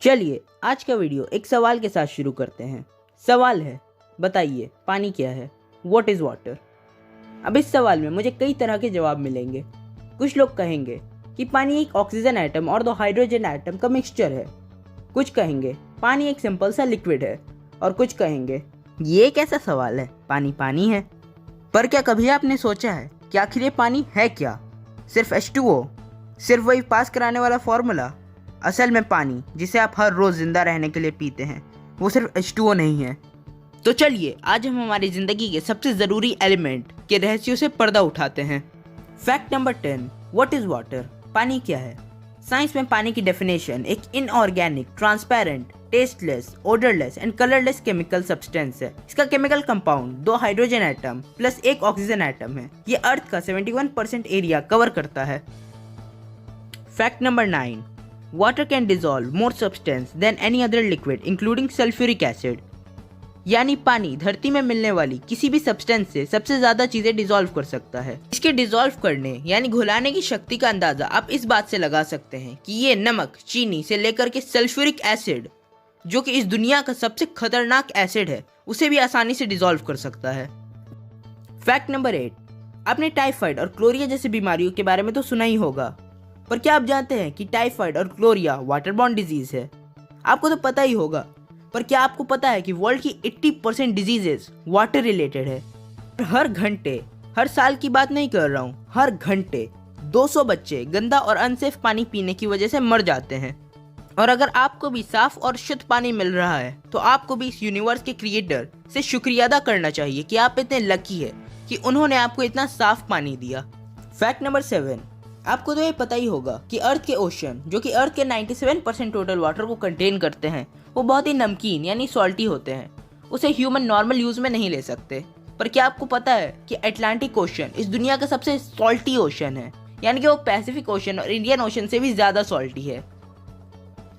चलिए आज का वीडियो एक सवाल के साथ शुरू करते हैं। सवाल है, बताइए पानी क्या है? What is water? अब इस सवाल में मुझे कई तरह के जवाब मिलेंगे। कुछ लोग कहेंगे कि पानी एक ऑक्सीजन एटम और दो हाइड्रोजन एटम का मिक्सचर है। कुछ कहेंगे पानी एक सिंपल सा लिक्विड है, और कुछ कहेंगे ये कैसा सवाल है, पानी पानी है। पर क्या कभी आपने सोचा है कि आखिर ये पानी है क्या? सिर्फ H2O? सिर्फ वही पास कराने वाला फॉर्मूला? असल में पानी जिसे आप हर रोज़ ज़िंदा रहने के लिए पीते हैं वो सिर्फ H2O नहीं है। तो चलिए आज हम हमारी ज़िंदगी के सबसे ज़रूरी एलिमेंट के रहस्यों से पर्दा उठाते हैं। Fact number 10, what is water? पानी क्या है? साइंस में पानी की डेफिनेशन एक inorganic, transparent, tasteless, odourless and colourless chemical substance है। इसका केमिकल कंपाउंड दो हाइड्रोजन एटम प्लस एक ऑक्सीजन एटम है। ये अर्थ का 71% एरिया कवर करता है। Fact number 9, water can dissolve more substance than any other liquid including sulphuric acid. यानी पानी धरती में मिलने वाली किसी भी सब्सटेंस से सबसे ज्यादा चीजें डिसॉल्व कर सकता है। इसके डिसॉल्व करने यानी घुलाने की शक्ति का अंदाजा आप इस बात से लगा सकते हैं कि ये नमक, चीनी से लेकर के सल्फ्यूरिक एसिड, जो कि इस दुनिया का सबसे खतरनाक एसिड है, उसे भी आसानी से डिसॉल्व कर सकता है। फैक्ट नंबर 8, आपने टाइफाइड और क्लोरिया जैसी बीमारियों के बारे में तो सुना ही होगा, पर क्या आप जानते हैं कि टाइफाइड और क्लोरिया वाटर बॉर्न डिजीज है? आपको तो पता ही होगा, पर क्या आपको पता है कि वर्ल्ड की 80% डिजीजेस वाटर रिलेटेड है? हर घंटे, हर साल की बात नहीं कर रहा हूँ, हर घंटे 200 बच्चे गंदा और अनसेफ पानी पीने की वजह से मर जाते हैं। और अगर आपको भी साफ और शुद्ध पानी मिल रहा है तो आपको भी इस यूनिवर्स के क्रिएटर से शुक्रिया अदा करना चाहिए कि आप इतने लकी है कि उन्होंने आपको इतना साफ पानी दिया। फैक्ट नंबर 7, आपको तो ये पता ही होगा कि अर्थ के ओशन, जो कि अर्थ के 97% टोटल वाटर को कंटेन करते हैं, वो बहुत ही नमकीन यानी सॉल्टी होते हैं। उसे ह्यूमन नॉर्मल यूज में नहीं ले सकते। पर क्या आपको पता है कि अटलांटिक ओशन इस दुनिया का सबसे सॉल्टी ओशन है, यानी कि वो पैसिफिक ओशन और इंडियन ओशन से भी ज्यादा सॉल्टी है।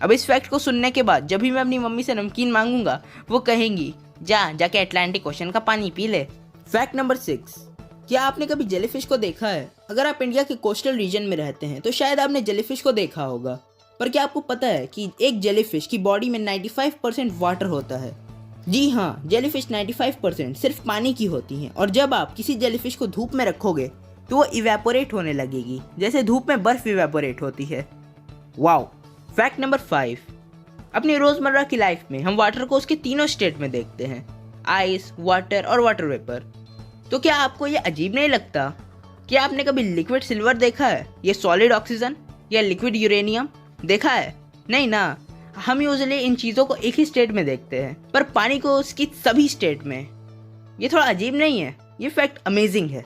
अब इस फैक्ट को सुनने के बाद जब भी मैं अपनी मम्मी से नमकीन मांगूंगा, वो कहेंगी जाके अटलांटिक ओशन का पानी पी ले। फैक्ट नंबर 6, क्या आपने कभी जेलीफिश को देखा है? अगर आप इंडिया के कोस्टल रीजन में रहते हैं तो शायद आपने जेलीफिश को देखा होगा। पर क्या आपको पता है कि एक जेलीफिश की बॉडी में 95% वाटर होता है? जी हाँ, जेलीफिश 95% सिर्फ पानी की होती हैं, और जब आप किसी जेलीफिश को धूप में रखोगे तो वो इवेपोरेट होने लगेगी, जैसे धूप में बर्फ इवेपोरेट होती है। वाओ। फैक्ट नंबर 5, अपनी रोजमर्रा की लाइफ में हम वाटर को उसके तीनों स्टेट में देखते हैं, आइस, वाटर और वाटर वेपर। तो क्या आपको ये अजीब नहीं लगता कि आपने कभी लिक्विड सिल्वर देखा है, या सॉलिड ऑक्सीजन, या लिक्विड यूरेनियम देखा है? नहीं ना। हम यूजुअली इन चीज़ों को एक ही स्टेट में देखते हैं, पर पानी को उसकी सभी स्टेट में। ये थोड़ा अजीब नहीं है? ये फैक्ट अमेजिंग है।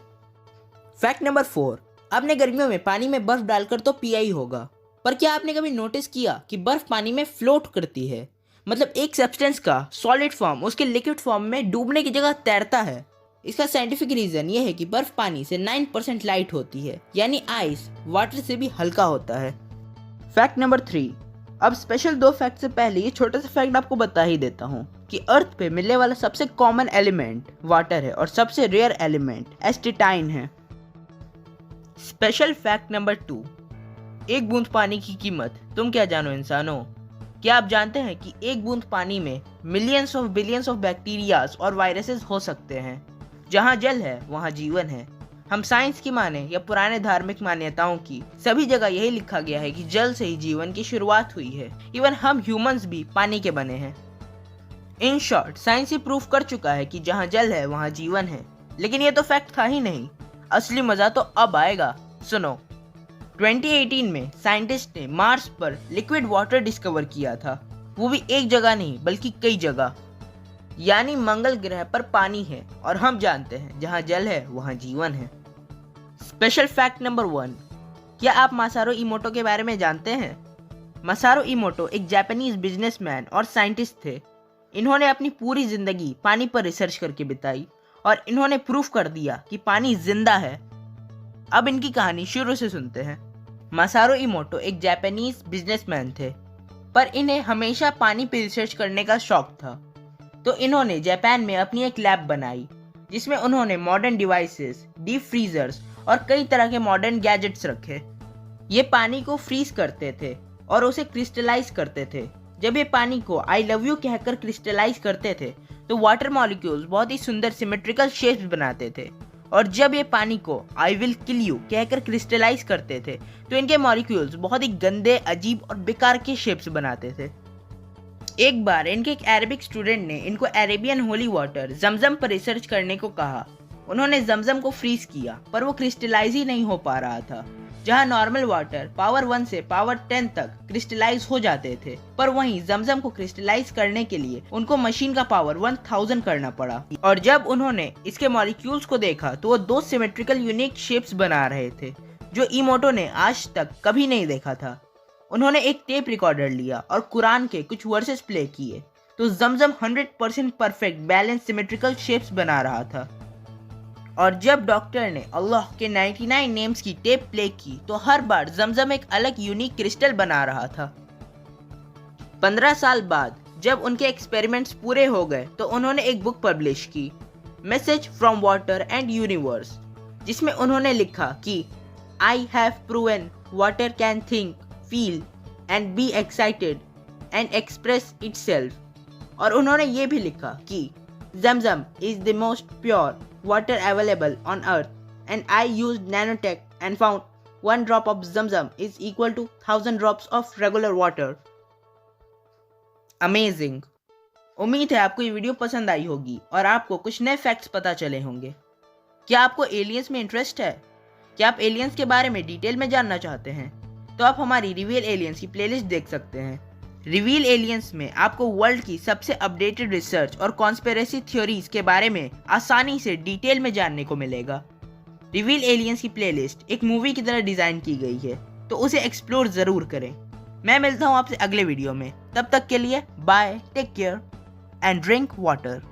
फैक्ट नंबर 4, आपने गर्मियों में पानी में बर्फ डालकर तो पिया ही होगा, पर क्या आपने कभी नोटिस किया कि बर्फ पानी में फ्लोट करती है? मतलब एक सब्सटेंस का सॉलिड फॉर्म उसके लिक्विड फॉर्म में डूबने की जगह तैरता है। इसका साइंटिफिक रीजन ये है कि बर्फ पानी से 9% लाइट होती है, यानी आइस वाटर से भी हल्का होता है। फैक्ट नंबर 3, अब स्पेशल 2 फैक्ट से पहले ये छोटा सा फैक्ट आपको बता ही देता हूँ कि अर्थ पे मिलने वाला सबसे कॉमन एलिमेंट वाटर है और सबसे रेयर एलिमेंट एस्टेटाइन है। स्पेशल फैक्ट नंबर 2, एक बूंद पानी की कीमत तुम क्या जानो इंसानों? क्या आप जानते हैं कि एक बूंद पानी में millions of billions of bacterias और वायरसेस हो सकते हैं? जहाँ जल है वहाँ जीवन है। हम साइंस की माने या पुराने धार्मिक मान्यताओं की, सभी जगह यही लिखा गया है कि जल से ही जीवन की शुरुआत हुई है। इवन हम ह्यूमंस भी पानी के बने हैं। इन शॉर्ट, साइंस ये प्रूफ कर चुका है कि जहाँ जल है वहाँ जीवन है। लेकिन ये तो फैक्ट था ही नहीं, असली मजा तो अब आएगा। सुनो, 2018 में साइंटिस्ट ने मार्स पर लिक्विड वाटर डिस्कवर किया था। वो भी एक जगह नहीं बल्कि कई जगह, यानी मंगल ग्रह पर पानी है, और हम जानते हैं जहाँ जल है वहाँ जीवन है। स्पेशल फैक्ट नंबर 1, क्या आप मासारो इमोटो के बारे में जानते हैं? मासारो इमोटो एक जापानीज बिजनेसमैन और साइंटिस्ट थे। इन्होंने अपनी पूरी जिंदगी पानी पर रिसर्च करके बिताई, और इन्होंने प्रूफ कर दिया कि पानी जिंदा है। अब इनकी कहानी शुरू से सुनते हैं। मासारो इमोटो एक जापानीज बिजनेसमैन थे, पर इन्हें हमेशा पानी पर रिसर्च करने का शौक था। तो इन्होंने जापान में अपनी एक लैब बनाई, जिसमें उन्होंने मॉडर्न डिवाइसेस, डीप फ्रीजर्स और कई तरह के मॉडर्न गैजेट्स रखे। ये पानी को फ्रीज करते थे और उसे क्रिस्टलाइज करते थे, जब ये पानी को आई लव यू कहकर क्रिस्टलाइज करते थे तो वाटर मॉलिक्यूल्स बहुत ही सुंदर सिमेट्रिकल शेप्स बनाते थे, और जब ये पानी को आई विल किल यू कहकर क्रिस्टलाइज करते थे तो इनके मॉलिक्यूल्स बहुत ही गंदे, अजीब और बेकार के शेप्स बनाते थे। एक बार इनके एक अरेबिक स्टूडेंट ने इनको अरेबियन होली वाटर जमजम पर रिसर्च करने को कहा। उन्होंने जमजम को फ्रीज किया पर वो क्रिस्टलाइज ही नहीं हो पा रहा था। जहां नॉर्मल वाटर पावर 1 से पावर 10 तक क्रिस्टलाइज हो जाते थे, पर वहीं जमजम को क्रिस्टलाइज करने के लिए उनको मशीन का पावर 1000 करना पड़ा। और जब उन्होंने इसके मॉलिक्यूल्स को देखा तो वो 2 सिमेट्रिकल यूनिक शेप्स बना रहे थे जो इमोटो ने आज तक कभी नहीं देखा था। उन्होंने एक टेप रिकॉर्डर लिया और कुरान के कुछ वर्सेस प्ले किए तो जमजम 100% परफेक्ट बैलेंस सिमेट्रिकल शेप्स बना रहा था। और जब डॉक्टर ने अल्लाह के 99 नेम्स की टेप प्ले की तो हर बार जमजम एक अलग यूनिक क्रिस्टल बना रहा था। 15 साल बाद जब उनके एक्सपेरिमेंट्स पूरे हो गए तो उन्होंने एक बुक पब्लिश की, Message from Water and Universe, जिसमें उन्होंने लिखा कि I have proven water can think, feel and be excited and express itself. और उन्होंने ये भी लिखा कि Zamzam is the most pure water available on earth, and I used nanotech and found 1 drop of Zamzam is equal to 1000 drops of regular water. Amazing! उम्मीद है आपको ये वीडियो पसंद आई होगी और आपको कुछ नए फैक्ट्स पता चले होंगे। क्या आपको एलियंस में इंटरेस्ट है? क्या आप एलियंस के बारे में डिटेल में जानना चाहते हैं? तो आप हमारी रिवील एलियंस की प्लेलिस्ट देख सकते हैं। रिवील एलियंस में आपको वर्ल्ड की सबसे अपडेटेड रिसर्च और कॉन्स्पिरेसी थ्योरीज के बारे में आसानी से डिटेल में जानने को मिलेगा। रिवील एलियंस की प्लेलिस्ट एक मूवी की तरह डिजाइन की गई है, तो उसे एक्सप्लोर जरूर करें। मैं मिलता हूँ आपसे अगले वीडियो में, तब तक के लिए bye, take care and drink water.